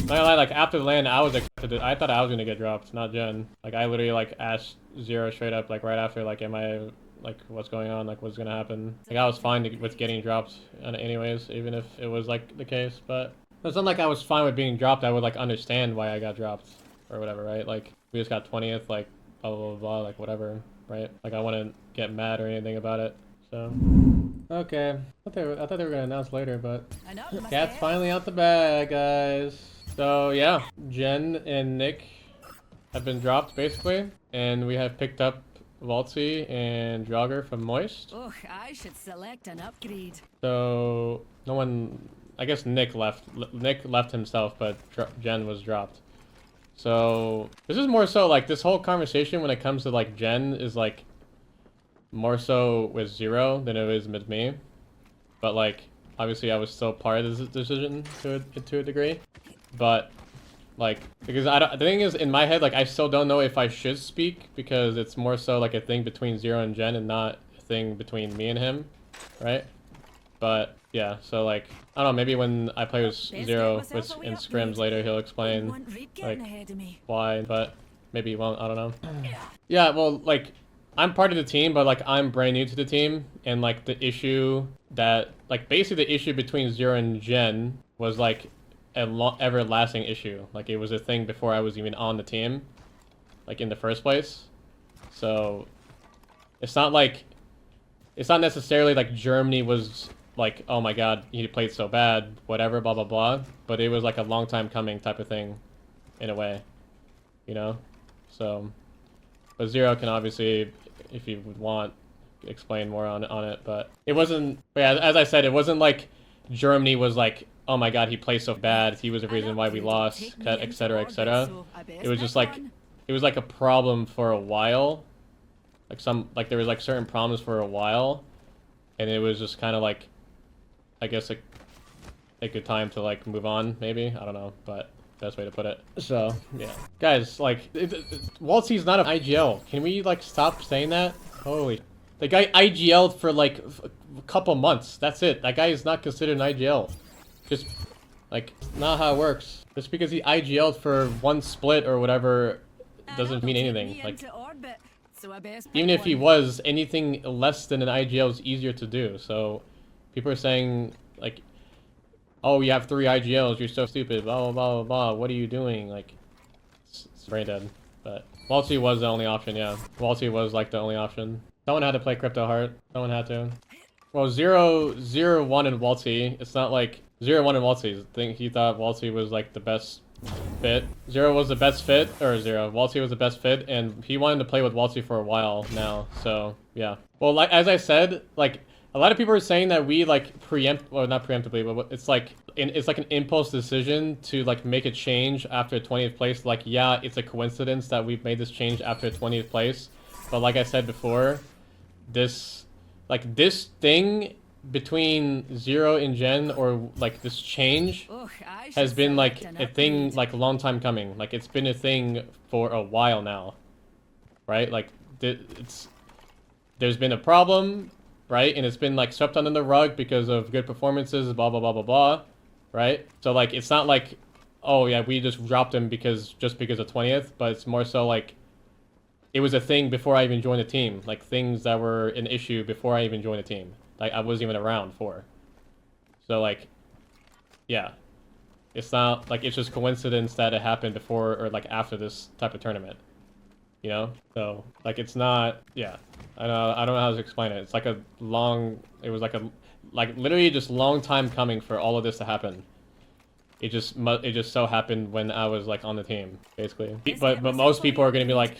Not gonna lie, like after the land, I was expected. I thought I was gonna get dropped, not Jen. Like I literally like asked Zero straight up, like right after, like, am I like what's going on, like what's gonna happen? Like I was fine with getting dropped, anyways, even if it was like the case. But it's not like I was fine with being dropped. I would like understand why I got dropped or whatever, right? Like we just got 20th, like blah blah blah, blah, like whatever, right? Like I wouldn't get mad or anything about it. So okay, I thought they were gonna announce later, but Cat's finally out the bag, guys. So yeah, Jen and Nick have been dropped basically, and we have picked up Waltzy and Jogger from Moist. Oh, I should select an upgrade. So no one, I guess Nick left. Nick left himself, but Jen was dropped. So this is more so like this whole conversation when it comes to like Jen is like more so with Zero than it is with me. But like obviously I was still part of this decision to a degree. But like because the thing is in my head, like I still don't know if I should speak because it's more so like a thing between Zero and Jen and not a thing between me and him, right? But yeah, so like I don't know, maybe when I play with Zero in scrims later he'll explain like why, but maybe he won't, I don't know. Yeah, well like I'm part of the team, but like I'm brand new to the team, and like the issue that like basically the issue between Zero and Jen was like a everlasting issue. Like it was a thing before I was even on the team, like in the first place. So it's not necessarily like Germany was like, oh my god, he played so bad, whatever, blah blah blah. But it was like a long time coming type of thing, in a way, you know. So, but Zero can obviously, if you would want, explain more on it. But it wasn't. Yeah, as I said, it wasn't like Germany was like, oh my god, he plays so bad, he was the reason why we lost, etc, etc. It was just like, it was like a problem for a while. Like there was like certain problems for a while, and it was just kind of like, I guess a good time to like move on, maybe, I don't know, but best way to put it. So yeah, guys, like Waltzy's not an IGL. Can we like stop saying that? Holy, the guy IGL'd for like a couple months, that's it. That guy is not considered an IGL. Just like not how it works. Just because he IGL'd for one split or whatever doesn't mean anything. Like even if he was, anything less than an IGL is easier to do. So people are saying like, oh, you have 3 IGLs, you're so stupid, blah blah blah blah blah, what are you doing? Like it's brain dead. But Waltzy was the only option. Yeah, Waltzy was like the only option. Someone had to play Crypto Heart. Someone had to. Well, 0-1 in Waltzy. It's not like 0-1 in Waltzy. I think he thought Waltzy was like the best fit. Zero was the best fit, or Waltzy was the best fit, and he wanted to play with Waltzy for a while now. So yeah. Well, like as I said, like a lot of people are saying that we like not preemptively, but it's like an impulse decision to like make a change after 20th place. Like yeah, it's a coincidence that we've made this change after 20th place, but like I said before, this thing between Zero and Jen, or like this change has been like a thing like a long time coming. Like it's been a thing for a while now, right? Like there's been a problem, right? And it's been like swept under the rug because of good performances, blah blah blah blah blah, right? So like it's not like, oh yeah, we just dropped him because of 20th, but it's more so like it was a thing before I even joined the team. Like things that were an issue before I even joined the team. Like I wasn't even around for. So like, yeah, it's not like it's just coincidence that it happened before or like after this type of tournament, you know? So like it's not, yeah, I don't know how to explain it. It's like it was like literally just long time coming for all of this to happen. It just so happened when I was like on the team, basically. But most people are gonna be like,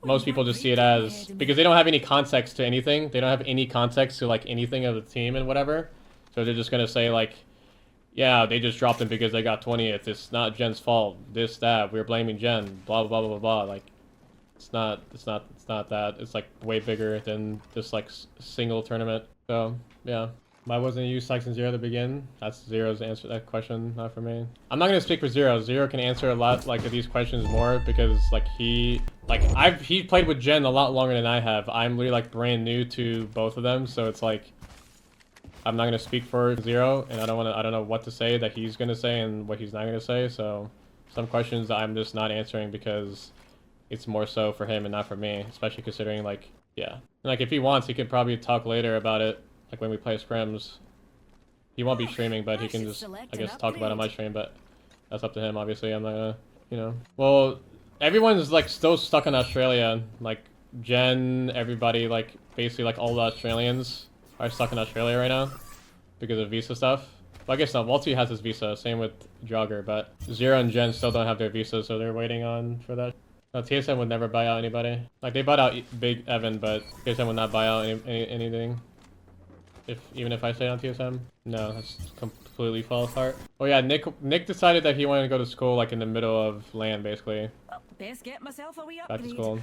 most people just see it as, because they don't have any context to anything. They don't have any context to like anything of the team and whatever. So they're just gonna say like, yeah, they just dropped him because they got 20th. It's not Jen's fault. This, that. We're blaming Jen. Blah blah blah blah blah. Like, it's not that. It's like way bigger than this like single tournament. So yeah. Why wasn't you Sykes and Zero at the begin? That's Zero's answer to that question, not for me. I'm not gonna speak for Zero. Zero can answer a lot like of these questions more because like he played with Jen a lot longer than I have. I'm really like brand new to both of them, so it's like I'm not gonna speak for Zero, and I don't know what to say that he's gonna say and what he's not gonna say. So some questions I'm just not answering because it's more so for him and not for me, especially considering like, yeah. And, like if he wants, he could probably talk later about it, like when we play scrims. He won't be streaming, but he can just, I guess, talk about it on my stream, but that's up to him, obviously. I'm not gonna, you know. Well, everyone's like still stuck in Australia. Like Jen, everybody, like basically like all the Australians are stuck in Australia right now because of visa stuff. Well, I guess not. Walty has his visa, same with Jogger, but Zero and Jen still don't have their visas, so they're waiting on for that. No, TSM would never buy out anybody. Like they bought out Big Evan, but TSM would not buy out anything. Even if I stay on TSM, no, that's completely fall apart. Oh yeah, Nick decided that he wanted to go to school like in the middle of land, basically. Well, best get myself a wee Back to upgrade. school.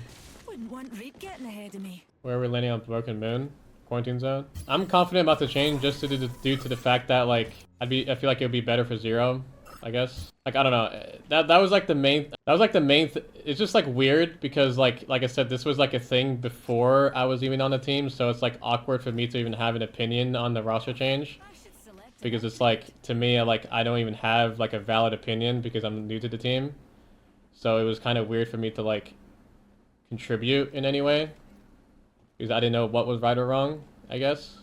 Wouldn't want Reed getting ahead of me. Where are we landing on Broken Moon? Quarantine zone? I'm confident about the change just due to the fact that like I feel like it would be better for Zero, I guess. Like I don't know. That was like the main it's just like weird because like I said, this was like a thing before I was even on the team, so it's like awkward for me to even have an opinion on the roster change. Because it's like, to me, like I don't even have like a valid opinion because I'm new to the team. So it was kind of weird for me to like contribute in any way. Because I didn't know what was right or wrong, I guess.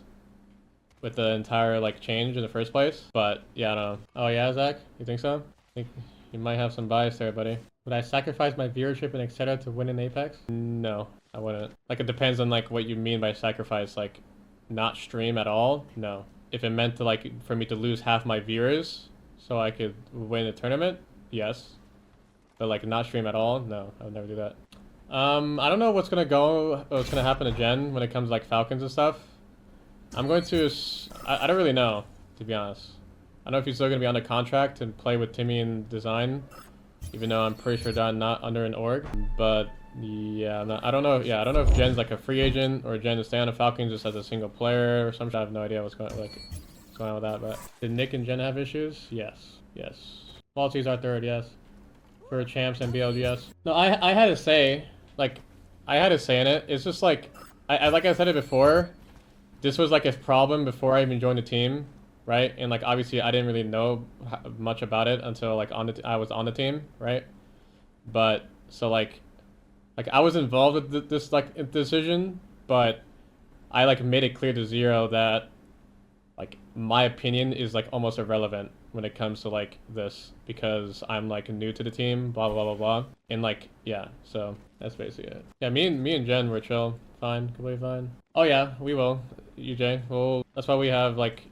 With the entire like change in the first place. But yeah, I don't know. Oh yeah, Zach? You think so? I think you might have some bias there, buddy. Would I sacrifice my viewership and etc. to win in Apex? No, I wouldn't. Like it depends on like what you mean by sacrifice. Like not stream at all? No. If it meant to like for me to lose half my viewers so I could win a tournament, yes. But like not stream at all, no, I would never do that. I don't know what's gonna happen to Jen when it comes to like Falcons and stuff. I'm going to, I don't really know, to be honest. I don't know if he's still gonna be under contract and play with Timmy in design, even though I'm pretty sure that I'm not under an org. But yeah, I don't know. Yeah, I don't know if Jen's like a free agent or Jen is staying on the Falcons just as a single player or something. I have no idea what's going on with that. But did Nick and Jen have issues? Yes, yes. Maltese are third, yes. For champs and BLGS. No, I had to say, like, I had to say in it. It's just like, like I said it before. This was like a problem before I even joined the team, right? And like obviously I didn't really know much about it until like I was on the team, right? But so like I was involved with this like decision, but I like made it clear to Zero that like my opinion is like almost irrelevant when it comes to like this because I'm like new to the team, blah blah blah blah, and like yeah, so that's basically it. Yeah, me and Jen were chill, fine, completely fine. Oh yeah, we will, UJ. Well, that's why we have like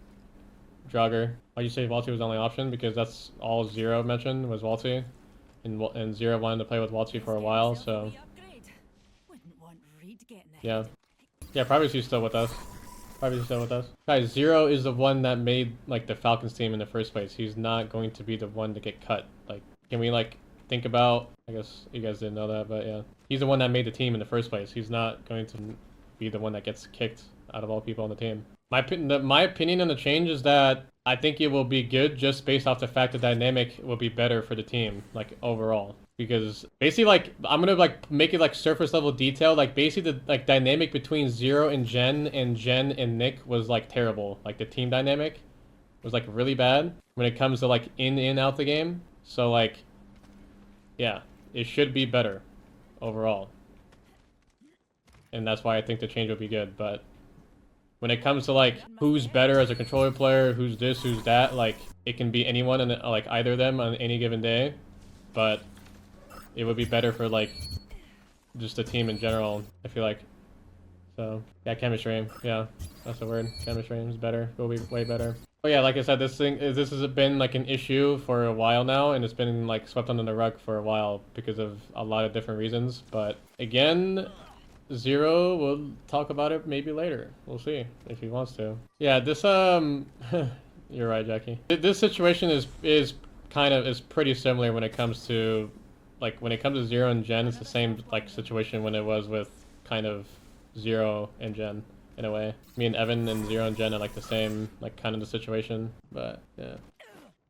Jogger. Why you say Walty was the only option? Because that's all Zero mentioned was Walty, and Zero wanted to play with Walty for a while, so yeah. Yeah, probably she's still with us. Guys, Zero is the one that made like the Falcons team in the first place. He's not going to be the one to get cut. Like, can we like think about, I guess you guys didn't know that, but yeah. He's the one that made the team in the first place. He's not going to be the one that gets kicked out of all people on the team. My opinion on the change is that I think it will be good just based off the fact the dynamic will be better for the team, like overall. Because basically like I'm gonna like make it like surface level detail. Like basically the like dynamic between Zero and Jen and Nick was like terrible. Like the team dynamic was like really bad when it comes to like in out the game. So like yeah, it should be better overall. And that's why I think the change will be good. But when it comes to like who's better as a controller player, who's this, who's that, like it can be anyone and like either of them on any given day. But it would be better for like just the team in general, I feel like. So yeah, chemistry. Yeah, that's the word. Chemistry is better. Will be way better. But yeah, like I said, this has been like an issue for a while now, and it's been like swept under the rug for a while because of a lot of different reasons. But again, Zero will talk about it maybe later. We'll see if he wants to. Yeah, this you're right, Jackie. This situation is pretty similar when it comes to Zero and Jen. It's the same like situation when it was with kind of Zero and Jen in a way. Me and Evan and Zero and Jen are like the same like kind of the situation. But yeah,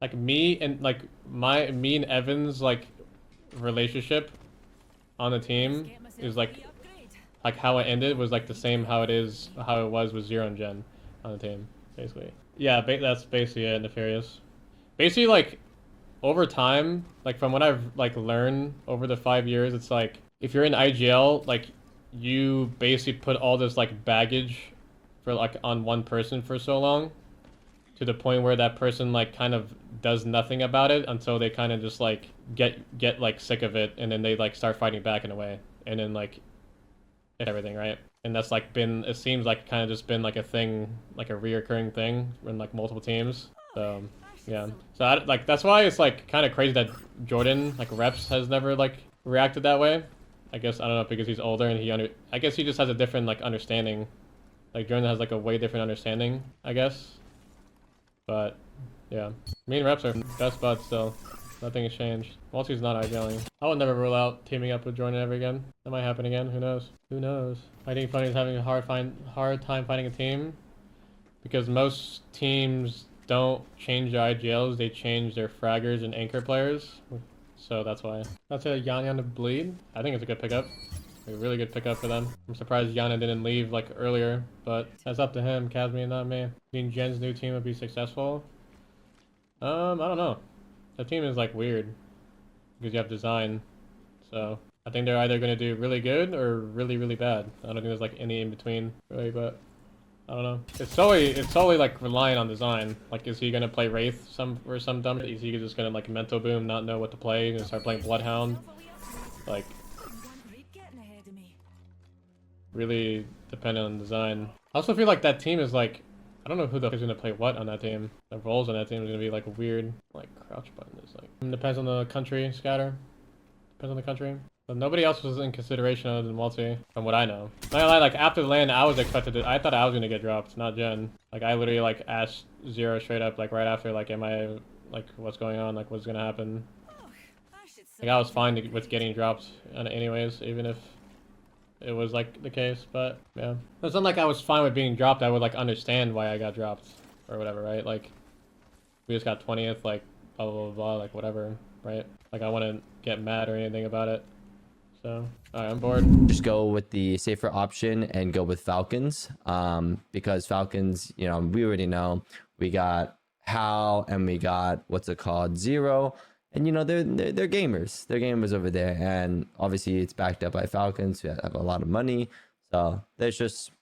like me and Evan's like relationship on the team is like how it ended was like the same how it was with Zero and Jen on the team. basically. Yeah, that's basically it, Nefarious. Basically, like, over time, like, from what I've, like, learned over the 5 years, it's like, if you're in IGL, like, you basically put all this, like, baggage for, like, on one person for so long, to the point where that person, like, kind of does nothing about it until they kind of just, like, get like, sick of it, and then they, like, start fighting back in a way. And then, like, everything, right? And that's like it seems like kind of just been like a thing, like a reoccurring thing in like multiple teams. So yeah, so like that's why it's like kind of crazy that Jordan, like Reps, has never like reacted that way. I guess I don't know, because he's older and I guess he just has a different like understanding. Like Jordan has like a way different understanding, I guess. But yeah, me and Reps are best buds still. Nothing has changed. Multi's not idealing. I would never rule out teaming up with Jordan ever again. That might happen again. Who knows? Who knows? I think Funny is having a hard time finding a team, because most teams don't change their IGLs. They change their fraggers and anchor players. So that's why. That's a Yana to bleed. I think it's a good pickup. A really good pickup for them. I'm surprised Yana didn't leave like earlier, but that's up to him, Kazmi, not me. Being Jen's new team would be successful. I don't know. The team is like weird because you have design, so I think they're either gonna do really good or really, really bad. I don't think there's like any in between really, but I don't know. It's solely like relying on design. Like, is he gonna play Wraith or some dumb? Is he just gonna like mental boom, not know what to play, and start playing Bloodhound? Like, really dependent on design. I also feel like that team is like, I don't know who the fuck is gonna play what on that team. The roles on that team is gonna be like weird. Like crouch button is like, depends on the country. Scatter depends on the country. But nobody else was in consideration other than Multi, from what I know. Like after the land, I was expected to. I thought I was gonna get dropped, not Jen. Like I literally like asked Zero straight up, like right after, like, am I like, what's going on? Like what's gonna happen? Like I was fine with getting dropped, anyways, even if it was like the case, but yeah, it's not like I was fine with being dropped. I would like understand why I got dropped or whatever, right? Like we just got 20th, like blah blah blah, blah, like whatever, right? Like I wouldn't get mad or anything about it. So alright, I'm bored. Just go with the safer option and go with Falcons, because Falcons, you know, we already know we got Hal and we got what's it called, Zero. And you know, they're gamers. They're gamers over there, and obviously it's backed up by Falcons who have a lot of money. So there's just,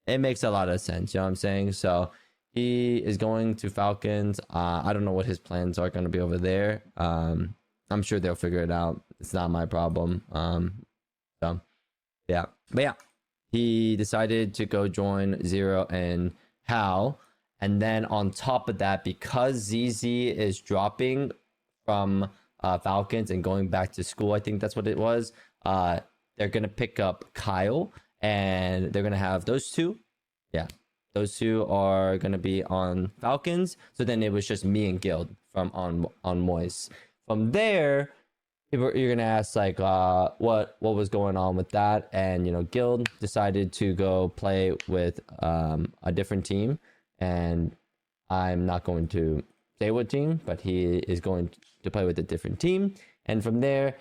it makes a lot of sense. You know what I'm saying? So he is going to Falcons. I don't know what his plans are going to be over there. I'm sure they'll figure it out. It's not my problem. So yeah, but yeah, he decided to go join Zero and Hal, and then on top of that, because ZZ is dropping from Falcons and going back to school, I think that's what it was. They're gonna pick up Kyle, and they're gonna have those two. Yeah, those two are gonna be on Falcons. So then it was just me and Guild from on Moist. From there, you're gonna ask like what was going on with that, and you know, Guild decided to go play with a different team, and I'm not going to say what team, but he is going to play with a different team. And from there,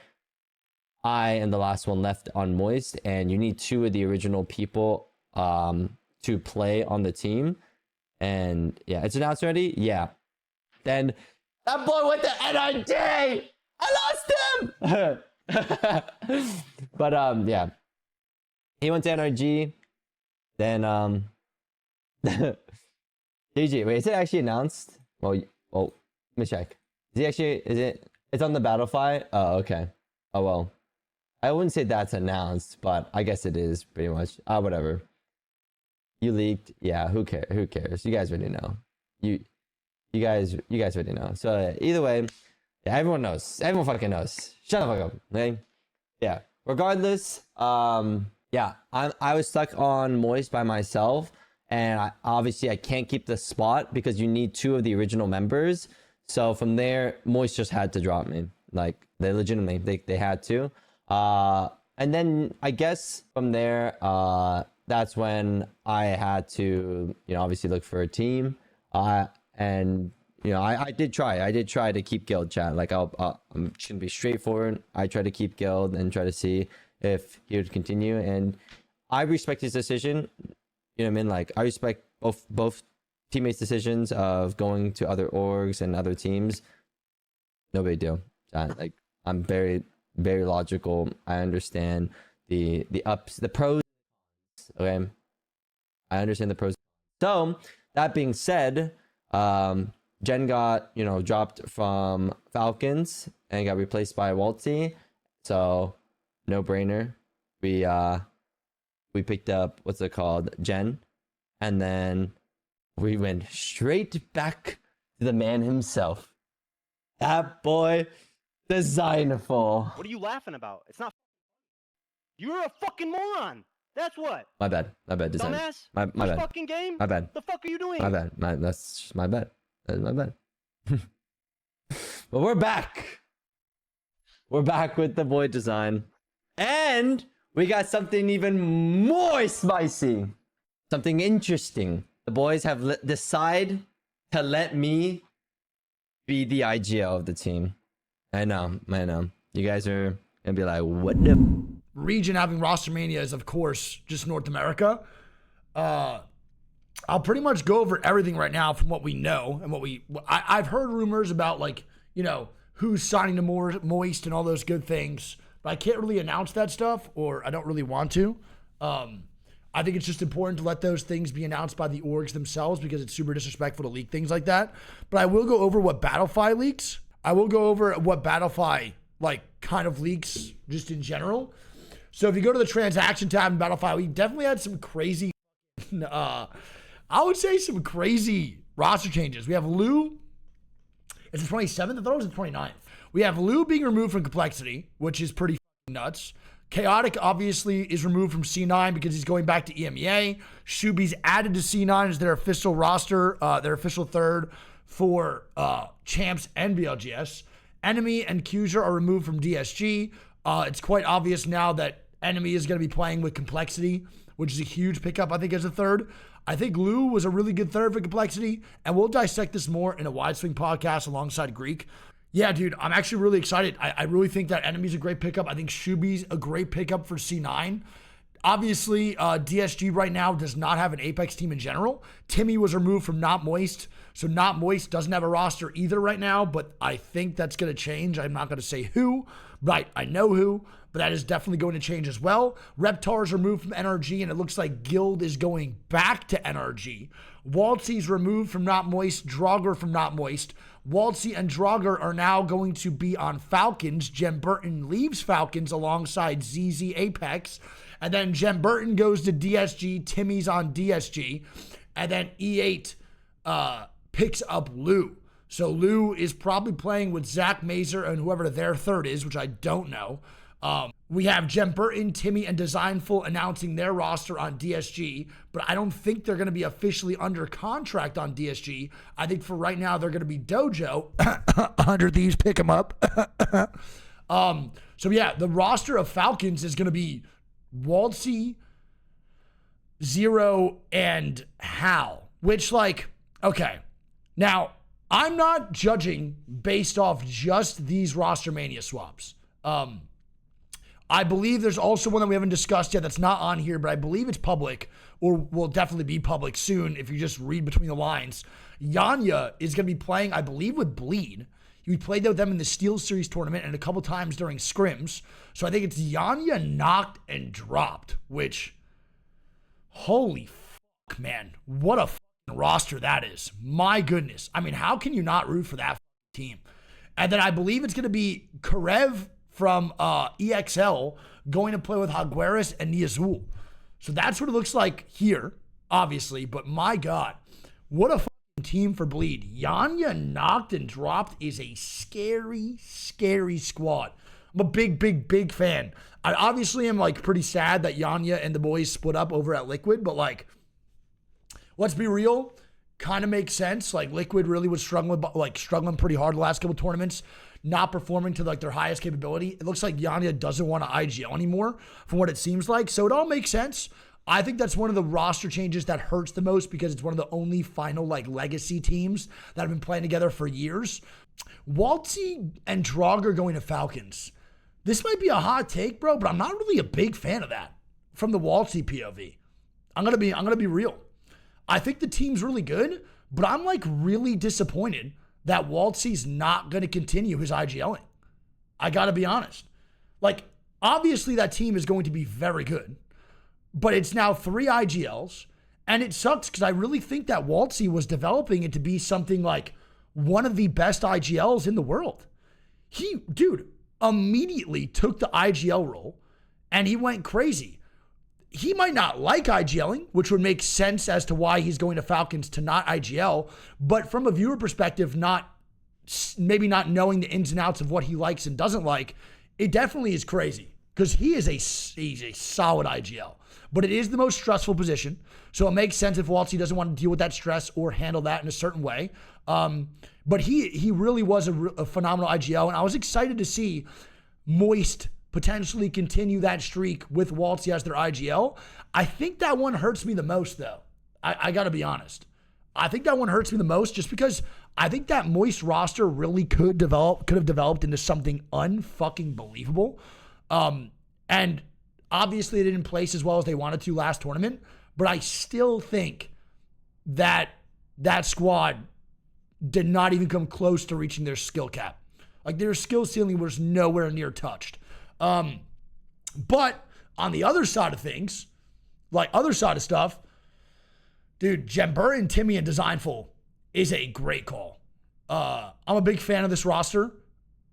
I am the last one left on Moist, and you need two of the original people to play on the team. And yeah, it's announced already. Yeah, then that boy went to NRG. I lost him. But yeah, he went to NRG. Then GG. Wait, is it actually announced? Well, let me check. It's on the Battlefy? Oh, okay. Oh, well. I wouldn't say that's announced, but I guess it is pretty much. Whatever. You leaked. Yeah, who cares? You guys already know. You guys already know. So either way, yeah, everyone knows. Everyone fucking knows. Shut the fuck up, okay? Yeah. Regardless, yeah, I was stuck on Moist by myself, and I can't keep the spot because you need two of the original members. So from there, Moist just had to drop me. Like, they legitimately, they had to. And then I guess from there, that's when I had to, you know, obviously look for a team. And you know, I did try to keep Guild, chat. Like, I'm just gonna be straightforward. I tried to keep Guild and try to see if he would continue, and I respect his decision. You know what I mean? Like, I respect both teammates' decisions of going to other orgs and other teams, no big deal. Like, I'm very, very logical. I understand the ups, the pros. Okay, I understand the pros. So that being said, Jen got, you know, dropped from Falcons and got replaced by Waltzy. So no brainer. We picked up, what's it called, Jen, and then we went straight back to the man himself. That boy, Designful. What are you laughing about? It's not. You're a fucking moron. That's what. My bad, Design. Dumbass. My Which bad. fucking game? My bad. The fuck are you doing? My bad. That's just my bad. That's my bad. But we're back. We're back with the boy Design. And we got something even more spicy. Something interesting. The boys have decided to let me be the IGL of the team. I know. You guys are gonna be like, what the region having roster mania is, of course, just North America. I'll pretty much go over everything right now from what we know and what I've heard rumors about, like, you know, who's signing to Moist and all those good things, but I can't really announce that stuff, or I don't really want to. I think it's just important to let those things be announced by the orgs themselves, because it's super disrespectful to leak things like that. But I will go over what Battlefy leaks. I will go over what Battlefy, like, kind of leaks just in general. So if you go to the transaction tab in Battlefy, we definitely had some crazy, I would say some crazy roster changes. We have Lou. It's the 27th. I thought it was the 29th. We have Lou being removed from Complexity, which is pretty nuts. Chaotic obviously is removed from C9 because he's going back to EMEA. Shuby's added to C9 as their official roster, their official third for Champs and BLGS. Enemy and Cuser are removed from DSG. It's quite obvious now that Enemy is going to be playing with Complexity, which is a huge pickup, I think, as a third. I think Lou was a really good third for Complexity, and we'll dissect this more in a Wide Swing podcast alongside Greek. Yeah, dude, I'm actually really excited. I really think that Enemy's a great pickup. I think Shuby's a great pickup for C9. Obviously, DSG right now does not have an Apex team in general. Timmy was removed from Not Moist, so Not Moist doesn't have a roster either right now, but I think that's going to change. I'm not going to say who, but I know who, but that is definitely going to change as well. Reptar's removed from NRG, and it looks like Guild is going back to NRG. Waltzy's removed from Not Moist, Draugr from Not Moist. Waltzy and Draugr are now going to be on Falcons. Genburten leaves Falcons alongside ZZ Apex. And then Genburten goes to DSG. Timmy's on DSG. And then E8 picks up Lou. So Lou is probably playing with Zach Mazer and whoever their third is, which I don't know. We have Genburten, Timmy, and Designful announcing their roster on DSG, but I don't think they're going to be officially under contract on DSG. I think for right now, they're going to be Dojo. 100 thieves, pick them up. So yeah, the roster of Falcons is going to be Waltzy, Zero, and Hal, which, like, okay. Now, I'm not judging based off just these roster mania swaps. I believe there's also one that we haven't discussed yet that's not on here, but I believe it's public, or will definitely be public soon if you just read between the lines. Yanya is going to be playing, I believe, with Bleed. We played with them in the Steel Series tournament and a couple times during scrims. So I think it's Yanya knocked and dropped, which, holy fuck, man. What a fucking roster that is. My goodness. I mean, how can you not root for that team? And then I believe it's going to be Karev from EXL going to play with Jaguares and Niazul. So that's what it looks like here, obviously. But my God, what a fucking team for Bleed. Yanya knocked and dropped is a scary, scary squad. I'm a big fan. I obviously am, like, pretty sad that Yanya and the boys split up over at Liquid, but, like, let's be real, kind of makes sense. Like, Liquid really was struggling pretty hard the last couple tournaments, not performing to, like, their highest capability. It looks like Yanya doesn't want to IGL anymore from what it seems like. So it all makes sense. I think that's one of the roster changes that hurts the most because it's one of the only final, like, legacy teams that have been playing together for years. Waltzy and Draugr going to Falcons. This might be a hot take, bro, but I'm not really a big fan of that from the Waltzy POV. I'm gonna be real. I think the team's really good, But I'm like really disappointed that Waltzy's not going to continue his IGLing. I got to be honest. Like, obviously that team is going to be very good, but it's now 3 IGLs, and it sucks because I really think that Waltzy was developing it to be something like one of the best IGLs in the world. He, dude, immediately took the IGL role and he went crazy. He might not like IGLing, which would make sense as to why he's going to Falcons to not IGL, but from a viewer perspective, maybe not knowing the ins and outs of what he likes and doesn't like, it definitely is crazy because he's a solid IGL. But it is the most stressful position, so it makes sense if Waltzy doesn't want to deal with that stress or handle that in a certain way. But he really was a phenomenal IGL, and I was excited to see Moist potentially continue that streak with Waltzy as their IGL. I think that one hurts me the most, though. I got to be honest. I think that one hurts me the most just because I think that Moist roster really could have developed into something unfucking believable. And obviously it didn't place as well as they wanted to last tournament, but I still think that squad did not even come close to reaching their skill cap. Like, their skill ceiling was nowhere near touched. But on the other side of things, like other side of stuff, dude, Genburten, Timmy, and Designful is a great call. I'm a big fan of this roster.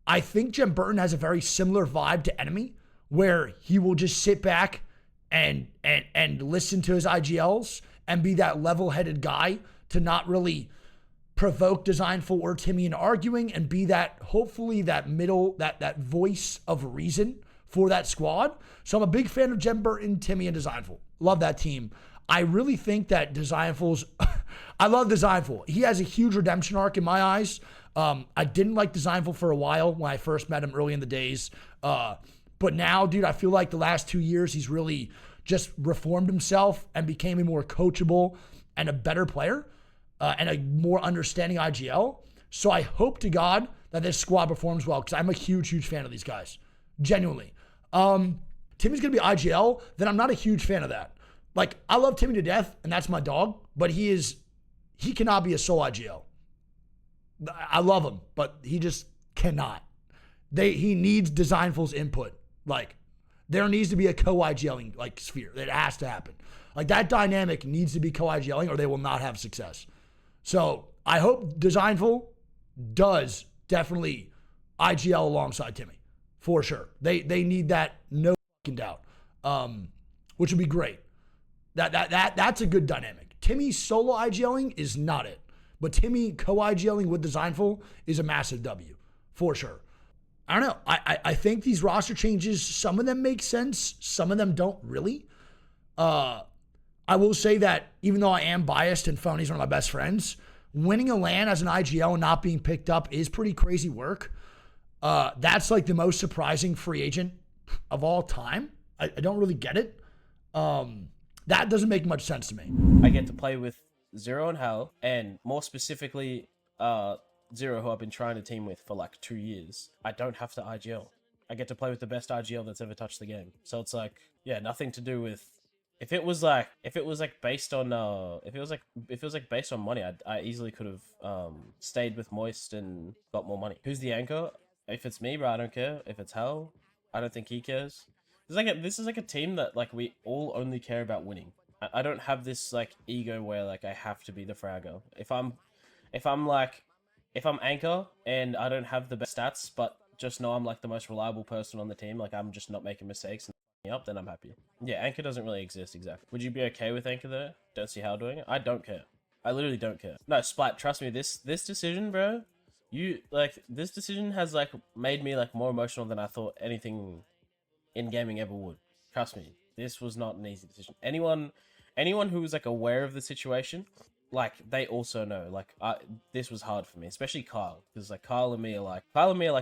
I think Genburten has a very similar vibe to Enemy, where he will just sit back and listen to his IGLs and be that level-headed guy to not really provoke Designful or Timmy into arguing and be that, hopefully, that middle, that voice of reason for that squad. So I'm a big fan of Genburten, Timmy, and Designful. Love that team. I really think that Designful's... I love Designful. He has a huge redemption arc in my eyes. I didn't like Designful for a while when I first met him early in the days. But now, dude, I feel like the last 2 years, he's really just reformed himself and became a more coachable and a better player and a more understanding IGL. So I hope to God that this squad performs well because I'm a huge, huge fan of these guys. Genuinely. Timmy's going to be IGL, then I'm not a huge fan of that. Like, I love Timmy to death, and that's my dog, but he cannot be a sole IGL. I love him, but he just cannot. He needs Designful's input. Like, there needs to be a co-IGLing like sphere. It has to happen. Like, that dynamic needs to be co-IGLing or they will not have success. So I hope Designful does definitely IGL alongside Timmy. For sure. They need that, no fucking doubt. Which would be great. That's a good dynamic. Timmy solo IGLing is not it. But Timmy co-IGLing with Designful is a massive W. For sure. I don't know. I think these roster changes, some of them make sense. Some of them don't really. I will say that even though I am biased and Phony's one of my best friends, winning a LAN as an IGL and not being picked up is pretty crazy work. That's like the most surprising free agent of all time. I don't really get it. That doesn't make much sense to me. I get to play with Zero and Hal, and more specifically, Zero, who I've been trying to team with for like 2 years. I don't have to IGL. I get to play with the best IGL that's ever touched the game. So it's like, yeah, nothing to do with. If it was based on money, I easily could have stayed with Moist and got more money. Who's the anchor? If it's me, bro, I don't care. If it's Hal, I don't think he cares. This is like a team that like we all only care about winning. I don't have this like ego where like I have to be the fragger. If I'm anchor and I don't have the best stats, but just know I'm like the most reliable person on the team, like I'm just not making mistakes and up, then I'm happy. Yeah, anchor doesn't really exist exactly. Would you be okay with anchor though? Don't see how doing it. I don't care. I literally don't care. No, Splat, trust me, this decision, bro, this decision has like made me like more emotional than I thought anything in gaming ever would. Trust me, this was not an easy decision. Anyone who was like aware of the situation, like they also know like this was hard for me, especially Kyle, because like Kyle and me are like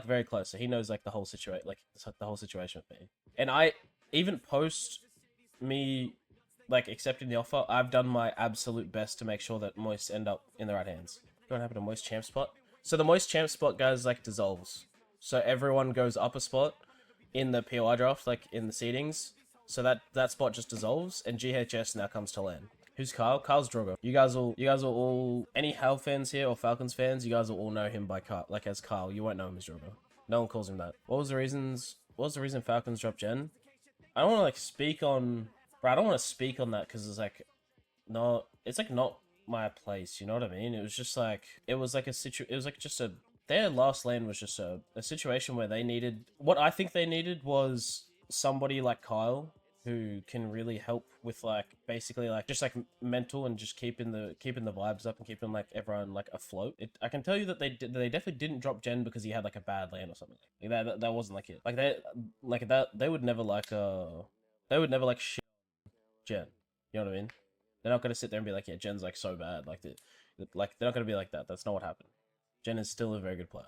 very close, so he knows like the whole situation, like the whole situation with me. And I even post me like accepting the offer, I've done my absolute best to make sure that Moist end up in the right hands. What happened to Moist champ spot? So the Moist champ spot, guys, like dissolves. So everyone goes up a spot in the POI draft, like in the seedings. So that spot just dissolves, and GHS now comes to LAN. Who's Kyle? Kyle's Drogo. You guys are all any Hal fans here or Falcons fans. You guys will all know him by Kyle, like as Kyle. You won't know him as Drogo. No one calls him that. What was the reason Falcons dropped Gen? I don't want to like speak on, bro. I don't want to speak on that because it's like, no, it's like not my place. You know what I mean? It was just like it was like just a their last lane was just a situation where they needed what I think they needed was somebody like Kyle who can really help with like basically like just like mental and just keeping the vibes up and keeping like everyone like afloat. I can tell you that they definitely didn't drop Gen because he had like a bad lane or something. Like, that wasn't like it. They would never like shit Gen. You know what I mean? They're not gonna sit there and be like, yeah, Gen's like so bad. Like they're not gonna be like that. That's not what happened. Gen is still a very good player.